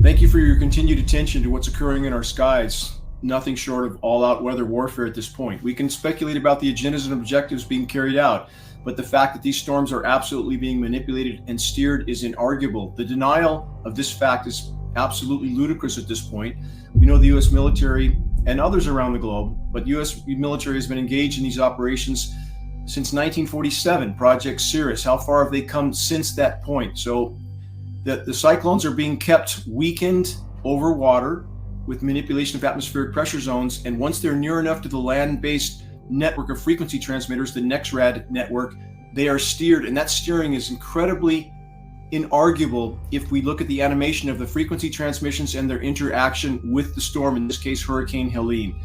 Thank you for your continued attention to what's occurring in our skies. Nothing short of all-out weather warfare at this point. We can speculate about the agendas and objectives being carried out, but the fact that these storms are absolutely being manipulated and steered is inarguable. The denial of this fact is absolutely ludicrous at this point. We know the U.S. military and others around the globe, but U.S. military has been engaged in these operations since 1947, Project Cirrus. How far have they come since that point? So the cyclones are being kept weakened over water with manipulation of atmospheric pressure zones, and once they're near enough to the land-based network of frequency transmitters, the NEXRAD network, they are steered, and that steering is incredibly inarguable if we look at the animation of the frequency transmissions and their interaction with the storm, in this case Hurricane Helene.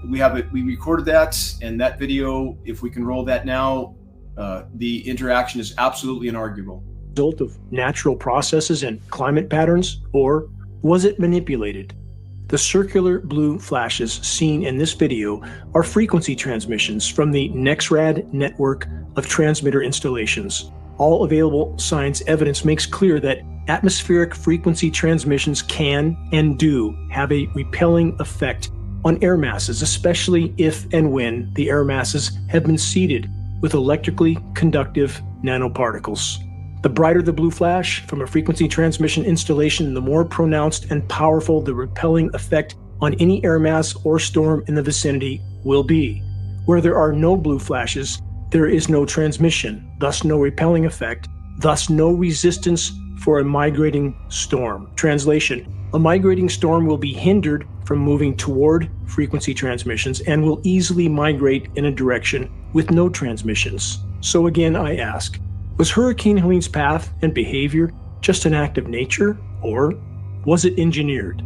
We recorded that, and that video, if we can roll that now, the interaction is absolutely inarguable. Result of natural processes and climate patterns, or was it manipulated? The circular blue flashes seen in this video are frequency transmissions from the NEXRAD network of transmitter installations. All available science evidence makes clear that atmospheric frequency transmissions can and do have a repelling effect on air masses, especially if and when the air masses have been seeded with electrically conductive nanoparticles. The brighter the blue flash from a frequency transmission installation, the more pronounced and powerful the repelling effect on any air mass or storm in the vicinity will be. Where there are no blue flashes, there is no transmission, thus no repelling effect, thus no resistance for a migrating storm. Translation: a migrating storm will be hindered from moving toward frequency transmissions and will easily migrate in a direction with no transmissions. So again, I ask, was Hurricane Helene's path and behavior just an act of nature, or was it engineered?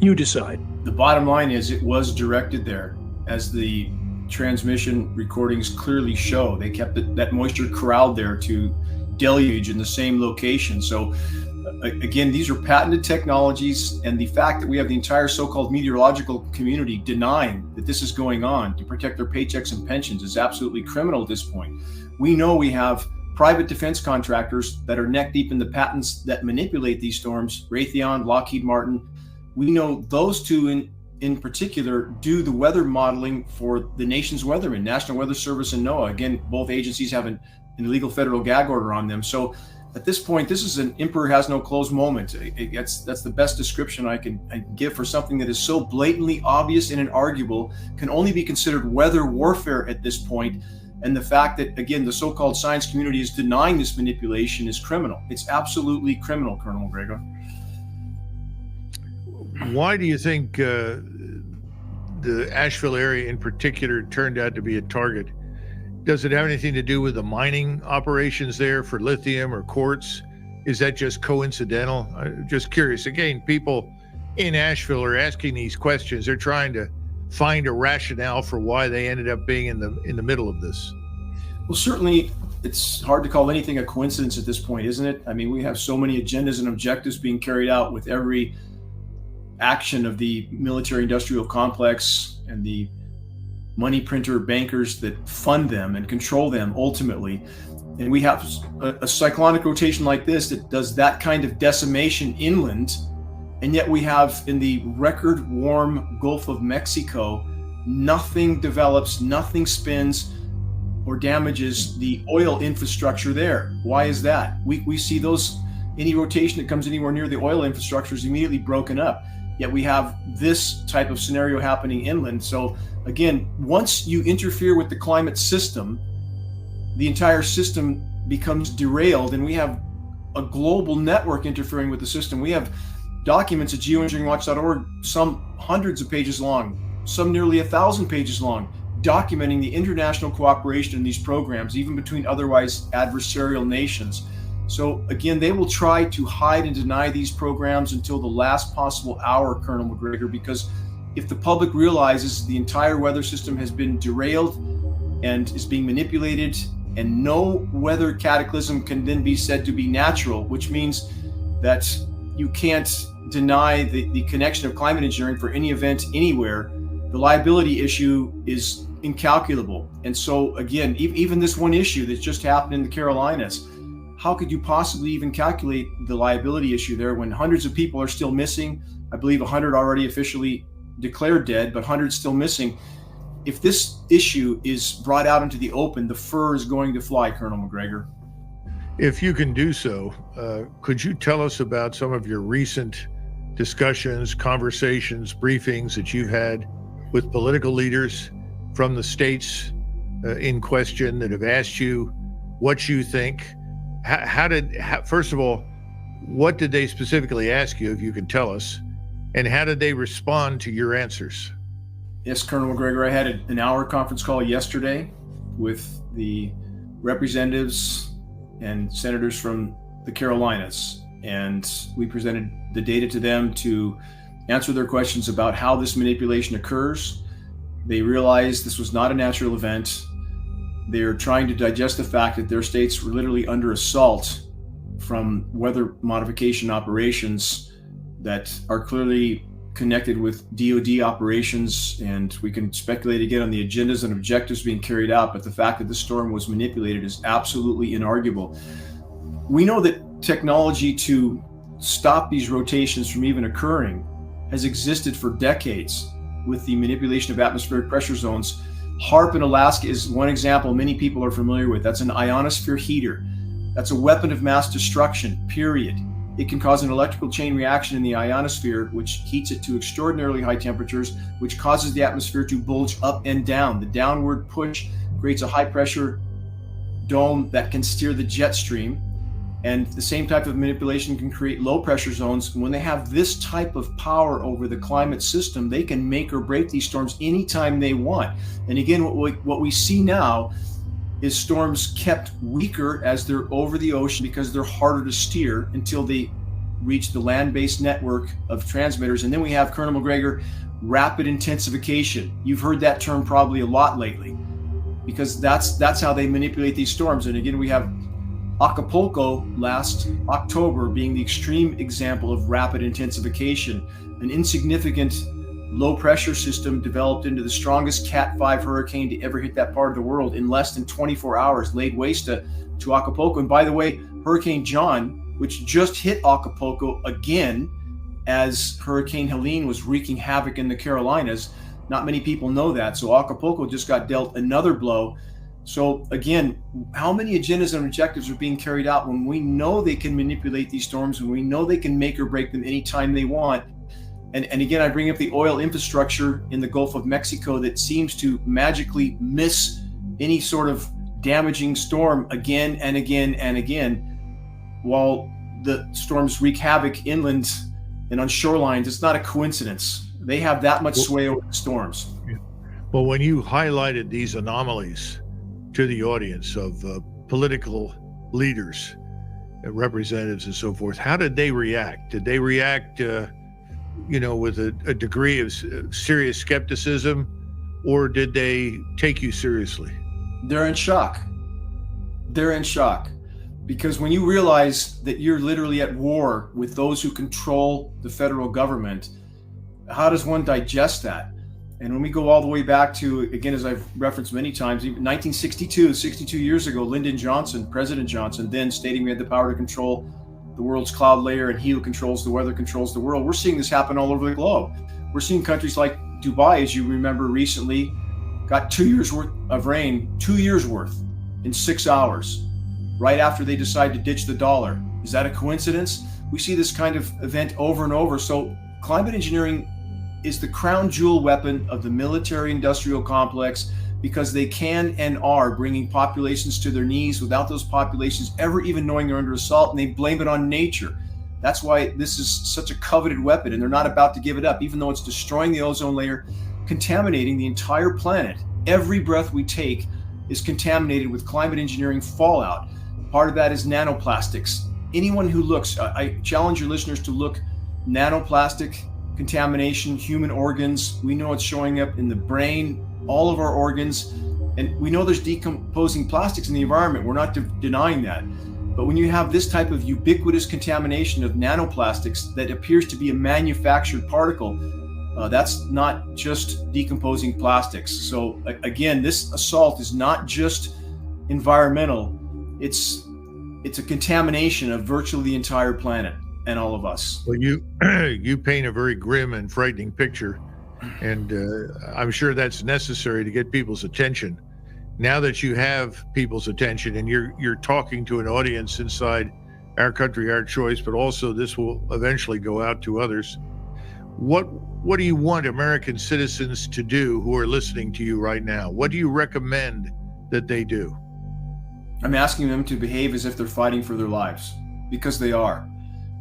You decide. The bottom line is it was directed there, as the transmission recordings clearly show. They kept that moisture corralled there to deluge in the same location. So again, these are patented technologies, and the fact that we have the entire so-called meteorological community denying that this is going on to protect their paychecks and pensions is absolutely criminal at this point. We know we have private defense contractors that are neck deep in the patents that manipulate these storms, Raytheon, Lockheed Martin. We know those two in particular do the weather modeling for the nation's weathermen, National Weather Service and NOAA. Again, both agencies have an illegal federal gag order on them. So at this point, this is an emperor has no clothes moment. That's the best description I can give for something that is so blatantly obvious and inarguable, can only be considered weather warfare at this point. And the fact that, again, the so-called science community is denying this manipulation is criminal. It's absolutely criminal, Colonel McGregor. Why do you think the Asheville area in particular turned out to be a target? Does it have anything to do with the mining operations there for lithium or quartz? Is that just coincidental? I'm just curious. Again, people in Asheville are asking these questions. They're trying to find a rationale for why they ended up being in the middle of this. Well, certainly it's hard to call anything a coincidence at this point, isn't it? I mean, we have so many agendas and objectives being carried out with every action of the military-industrial complex and the money printer bankers that fund them and control them ultimately. And we have a cyclonic rotation like this that does that kind of decimation inland, and yet we have in the record warm Gulf of Mexico, nothing develops, nothing spins or damages the oil infrastructure there. Why is that? We see any rotation that comes anywhere near the oil infrastructure is immediately broken up. Yet we have this type of scenario happening inland. So again, once you interfere with the climate system, the entire system becomes derailed, and we have a global network interfering with the system. We have documents at geoengineeringwatch.org, some hundreds of pages long, some nearly 1,000 pages long, documenting the international cooperation in these programs, even between otherwise adversarial nations. So again, they will try to hide and deny these programs until the last possible hour, Colonel McGregor, because if the public realizes the entire weather system has been derailed and is being manipulated, and no weather cataclysm can then be said to be natural, which means that you can't deny the connection of climate engineering for any event anywhere, the liability issue is incalculable. And so again, even this one issue that just happened in the Carolinas, how could you possibly even calculate the liability issue there when hundreds of people are still missing? I believe 100 already officially declared dead, but hundreds still missing. If this issue is brought out into the open, the fur is going to fly, Colonel McGregor. If you can do so, could you tell us about some of your recent discussions, conversations, briefings that you've had with political leaders from the states in question that have asked you what you think? First of all, what did they specifically ask you, if you can tell us, and how did they respond to your answers? Yes, Colonel McGregor, I had an hour conference call yesterday with the representatives and senators from the Carolinas, and we presented the data to them to answer their questions about how this manipulation occurs. They realized this was not a natural event. They're trying to digest the fact that their states were literally under assault from weather modification operations that are clearly connected with DoD operations, and we can speculate again on the agendas and objectives being carried out, but the fact that the storm was manipulated is absolutely inarguable. We know that technology to stop these rotations from even occurring has existed for decades with the manipulation of atmospheric pressure zones. HAARP in Alaska is one example many people are familiar with. That's an ionosphere heater. That's a weapon of mass destruction, period. It can cause an electrical chain reaction in the ionosphere, which heats it to extraordinarily high temperatures, which causes the atmosphere to bulge up and down. The downward push creates a high pressure dome that can steer the jet stream. And the same type of manipulation can create low pressure zones. When they have this type of power over the climate system, they can make or break these storms anytime they want. And again, what we see now is storms kept weaker as they're over the ocean because they're harder to steer until they reach the land-based network of transmitters. And then we have, Colonel McGregor, rapid intensification. You've heard that term probably a lot lately because that's how they manipulate these storms. And again, we have Acapulco last October being the extreme example of rapid intensification. An insignificant low pressure system developed into the strongest Cat 5 hurricane to ever hit that part of the world in less than 24 hours, laid waste to Acapulco. And by the way, Hurricane John, which just hit Acapulco again as Hurricane Helene was wreaking havoc in the Carolinas. Not many people know that. So Acapulco just got dealt another blow. So again, how many agendas and objectives are being carried out when we know they can manipulate these storms, when we know they can make or break them anytime they want? And again, I bring up the oil infrastructure in the Gulf of Mexico that seems to magically miss any sort of damaging storm again and again and again, while the storms wreak havoc inland and on shorelines. It's not a coincidence. They have that much sway over the storms. Well, when you highlighted these anomalies to the audience of political leaders, representatives and so forth, how did they react? Did they react with a degree of serious skepticism, or did they take you seriously? They're in shock. They're in shock because when you realize that you're literally at war with those who control the federal government, how does one digest that? And when we go all the way back to, again, as I've referenced many times, 1962, 62 years ago, Lyndon Johnson, President Johnson, then stating we had the power to control the world's cloud layer, and he who controls the weather controls the world. We're seeing this happen all over the globe. We're seeing countries like Dubai, as you remember recently, got 2 years worth of rain, 2 years worth in 6 hours, right after they decide to ditch the dollar. Is that a coincidence? We see this kind of event over and over. So climate engineering is the crown jewel weapon of the military industrial complex because they can and are bringing populations to their knees without those populations ever even knowing they're under assault, and they blame it on nature. That's why this is such a coveted weapon, and they're not about to give it up, even though it's destroying the ozone layer, contaminating the entire planet. Every breath we take is contaminated with climate engineering fallout. Part of that is nanoplastics. Anyone who looks, I challenge your listeners to look, nanoplastic contamination, human organs. We know it's showing up in the brain, all of our organs, and we know there's decomposing plastics in the environment. We're not denying that. But when you have this type of ubiquitous contamination of nanoplastics that appears to be a manufactured particle, that's not just decomposing plastics. So again, this assault is not just environmental. It's it's a contamination of virtually the entire planet and all of us. Well, you you paint a very grim and frightening picture, and I'm sure that's necessary to get people's attention. Now that you have people's attention and you're talking to an audience inside Our Country, Our Choice, but also this will eventually go out to others. What do you want American citizens to do who are listening to you right now? What do you recommend that they do? I'm asking them to behave as if they're fighting for their lives, because they are.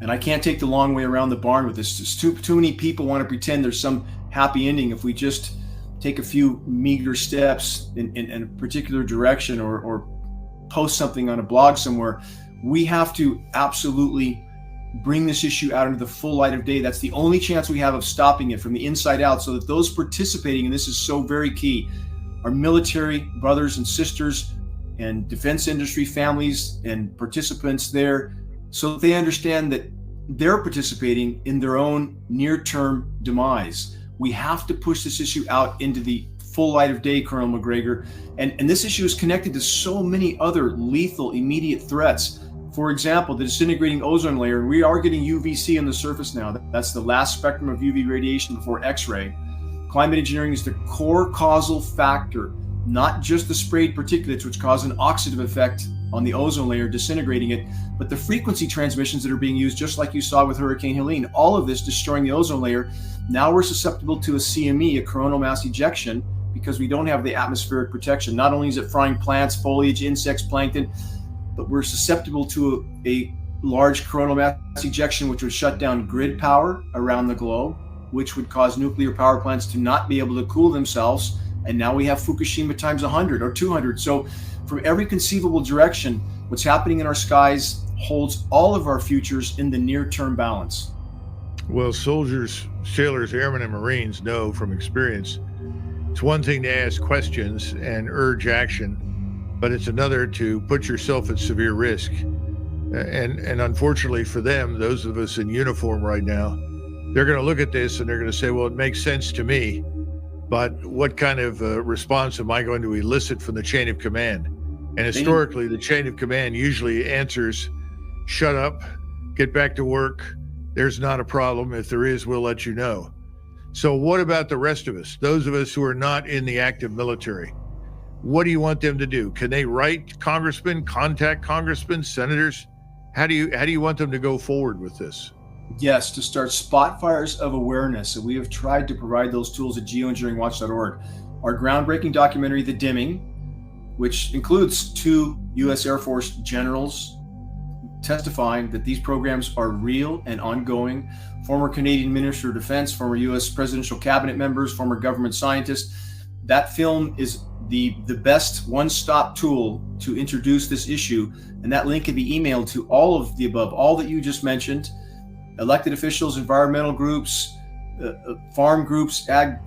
And I can't take the long way around the barn with this. Just too many people want to pretend there's some happy ending if we just take a few meager steps in a particular direction or post something on a blog somewhere. We have to absolutely bring this issue out into the full light of day. That's the only chance we have of stopping it from the inside out, so that those participating, and this is so very key, our military brothers and sisters and defense industry families and participants there, so that they understand that they're participating in their own near-term demise. We have to push this issue out into the full light of day, Colonel McGregor. And this issue is connected to so many other lethal immediate threats. For example, the disintegrating ozone layer. We are getting UVC on the surface now. That's the last spectrum of UV radiation before X-ray. Climate engineering is the core causal factor, not just the sprayed particulates, which cause an oxidative effect on the ozone layer, disintegrating it, but the frequency transmissions that are being used, just like you saw with Hurricane Helene, all of this destroying the ozone layer. Now we're susceptible to a CME, a coronal mass ejection, because we don't have the atmospheric protection. Not only is it frying plants, foliage, insects, plankton, but we're susceptible to a large coronal mass ejection, which would shut down grid power around the globe, which would cause nuclear power plants to not be able to cool themselves. And now we have Fukushima times 100 or 200. So from every conceivable direction, what's happening in our skies holds all of our futures in the near-term balance. Well, soldiers, sailors, airmen, and Marines know from experience, it's one thing to ask questions and urge action, but it's another to put yourself at severe risk. And unfortunately for them, those of us in uniform right now, they're going to look at this and they're going to say, well, it makes sense to me, but what kind of response am I going to elicit from the chain of command? And historically, the chain of command usually answers, shut up, get back to work. There's not a problem. If there is, we'll let you know. So what about the rest of us, those of us who are not in the active military? What do you want them to do? Can they write congressmen, contact congressmen, senators? How do you want them to go forward with this? Yes, to start spot fires of awareness. And we have tried to provide those tools at geoengineeringwatch.org. Our groundbreaking documentary, The Dimming, which includes 2 U.S. Air Force generals testifying that these programs are real and ongoing, former Canadian Minister of Defense, former U.S. presidential cabinet members, former government scientists. That film is the best one-stop tool to introduce this issue, and that link can be emailed to all of the above, all that you just mentioned, elected officials, environmental groups, farm groups, ag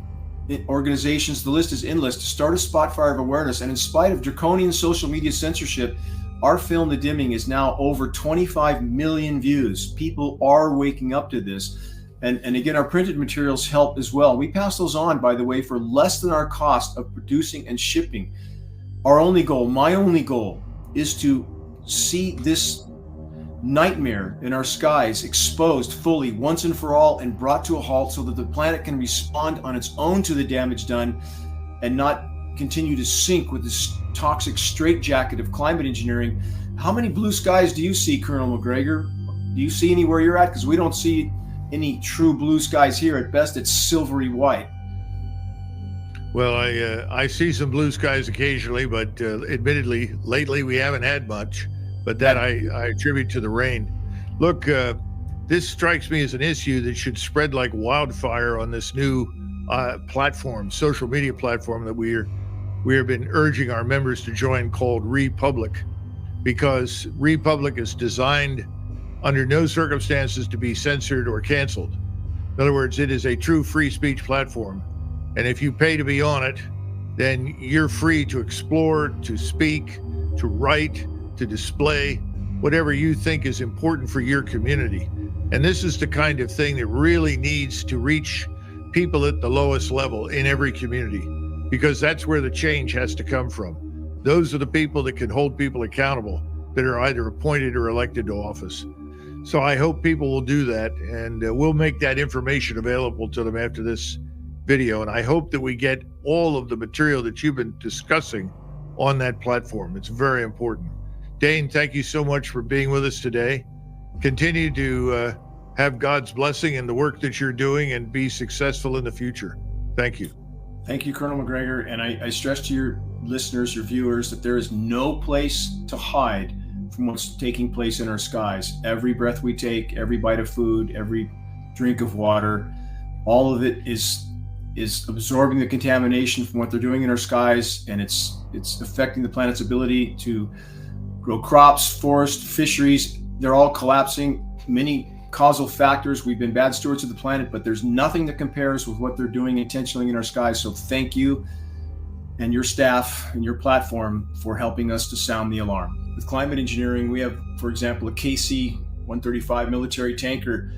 organizations. The list is endless to start a spot fire of awareness. And in spite of draconian social media censorship, our film, The Dimming, is now over 25 million views. People are waking up to this. And again, our printed materials help as well. We pass those on, by the way, for less than our cost of producing and shipping. Our only goal, my only goal, is to see this nightmare in our skies exposed fully once and for all and brought to a halt, so that the planet can respond on its own to the damage done and not continue to sink with this toxic straitjacket of climate engineering. How many blue skies do you see, Colonel McGregor? Do you see any where you're at? Because we don't see any true blue skies here. At best, it's silvery white. Well, I see some blue skies occasionally, but admittedly, lately we haven't had much. But that I attribute to the rain. Look, this strikes me as an issue that should spread like wildfire on this new platform, social media platform that we have been urging our members to join, called Republic, because Republic is designed under no circumstances to be censored or canceled. In other words, it is a true free speech platform. And if you pay to be on it, then you're free to explore, to speak, to write, to display whatever you think is important for your community. And this is the kind of thing that really needs to reach people at the lowest level in every community, because that's where the change has to come from. Those are the people that can hold people accountable. that are either appointed or elected to office. So I hope people will do that, and we'll make that information available to them after this video. And I hope that we get all of the material that you've been discussing on that platform. It's very important. Dane, thank you so much for being with us today. Continue to have God's blessing in the work that you're doing and be successful in the future. Thank you. Thank you, Colonel McGregor. And I stress to your listeners, your viewers, that there is no place to hide from what's taking place in our skies. Every breath we take, every bite of food, every drink of water, all of it is absorbing the contamination from what they're doing in our skies, and it's affecting the planet's ability to grow crops, forests, fisheries. They're all collapsing. Many causal factors. We've been bad stewards of the planet, but there's nothing that compares with what they're doing intentionally in our skies. So thank you and your staff and your platform for helping us to sound the alarm. With climate engineering, we have, for example, a KC-135 military tanker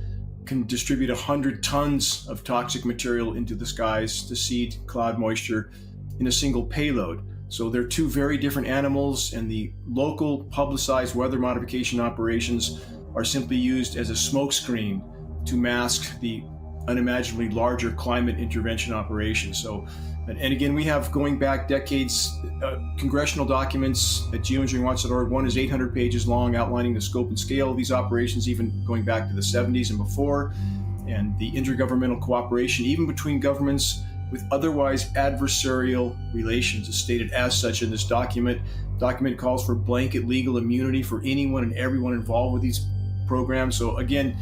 can distribute 100 tons of toxic material into the skies to seed cloud moisture in a single payload. So they're two very different animals, and the local publicized weather modification operations are simply used as a smokescreen to mask the unimaginably larger climate intervention operations. So, and again, we have, going back decades, congressional documents at geoengineeringwatch.org. One is 800 pages long, outlining the scope and scale of these operations, even going back to the 70s and before, and the intergovernmental cooperation, even between governments with otherwise adversarial relations, is stated as such in this document. Document calls for blanket legal immunity for anyone and everyone involved with these programs. So again,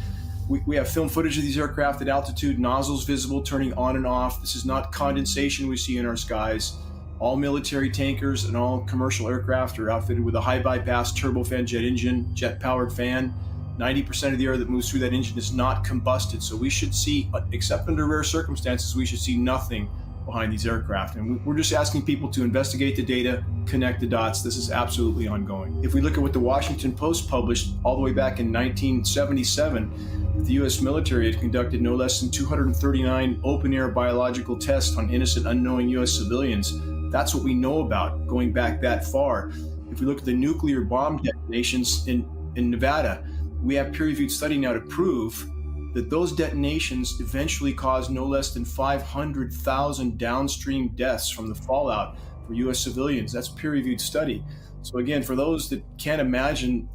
we have film footage of these aircraft at altitude, nozzles visible, turning on and off. This is not condensation we see in our skies. All military tankers and all commercial aircraft are outfitted with a high bypass turbofan jet engine, jet-powered fan. 90% of the air that moves through that engine is not combusted. So we should see, except under rare circumstances, we should see nothing behind these aircraft. And we're just asking people to investigate the data, connect the dots. This is absolutely ongoing. If we look at what the Washington Post published all the way back in 1977, the U.S. military had conducted no less than 239 open-air biological tests on innocent, unknowing U.S. civilians. That's what we know about going back that far. If we look at the nuclear bomb detonations in Nevada, we have peer-reviewed study now to prove that those detonations eventually caused no less than 500,000 downstream deaths from the fallout for U.S. civilians. That's peer-reviewed study. So again, for those that can't imagine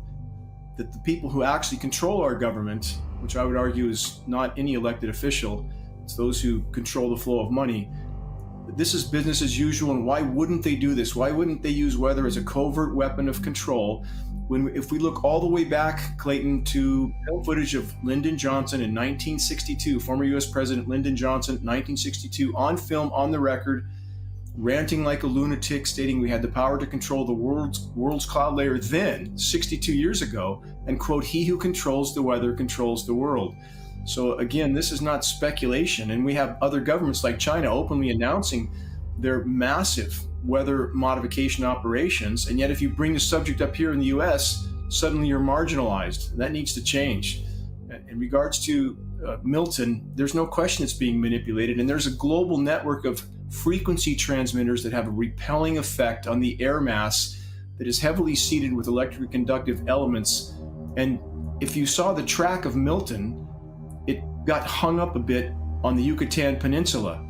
that the people who actually control our government, which I would argue is not any elected official, it's those who control the flow of money, this is business as usual. And why wouldn't they do this? Why wouldn't they use weather as a covert weapon of control? If we look all the way back, Clayton, to film footage of Lyndon Johnson in 1962, former U.S. President Lyndon Johnson, 1962, on film, on the record, ranting like a lunatic, stating we had the power to control the world's cloud layer then, 62 years ago, and quote, "He who controls the weather controls the world." So again, this is not speculation. And we have other governments like China openly announcing their massive weather modification operations. And yet if you bring the subject up here in the US, suddenly you're marginalized. That needs to change. In regards to Milton, there's no question it's being manipulated. And there's a global network of frequency transmitters that have a repelling effect on the air mass that is heavily seeded with electrically conductive elements. And if you saw the track of Milton, it got hung up a bit on the Yucatan Peninsula.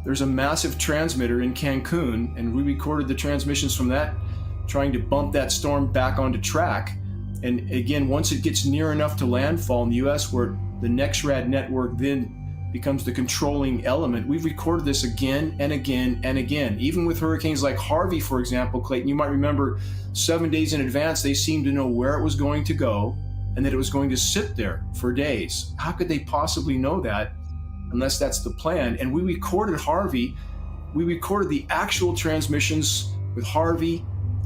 There's a massive transmitter in Cancun, and we recorded the transmissions from that, trying to bump that storm back onto track. And again, once it gets near enough to landfall in the US, where the NexRad network then becomes the controlling element, we've recorded this again and again and again. Even with hurricanes like Harvey, for example, Clayton, you might remember 7 days in advance, they seemed to know where it was going to go and that it was going to sit there for days. How could they possibly know that unless that's the plan? And we recorded Harvey. We recorded the actual transmissions with Harvey,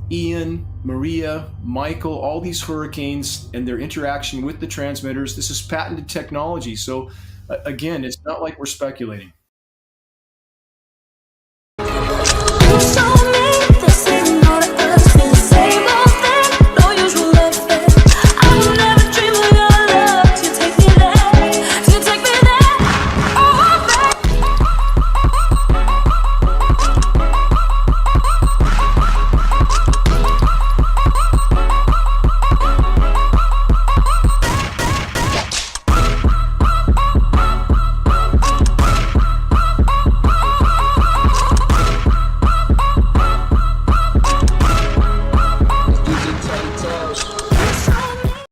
Ian, Maria, Michael, all these hurricanes and their interaction with the transmitters. This is patented technology. So again, it's not like we're speculating.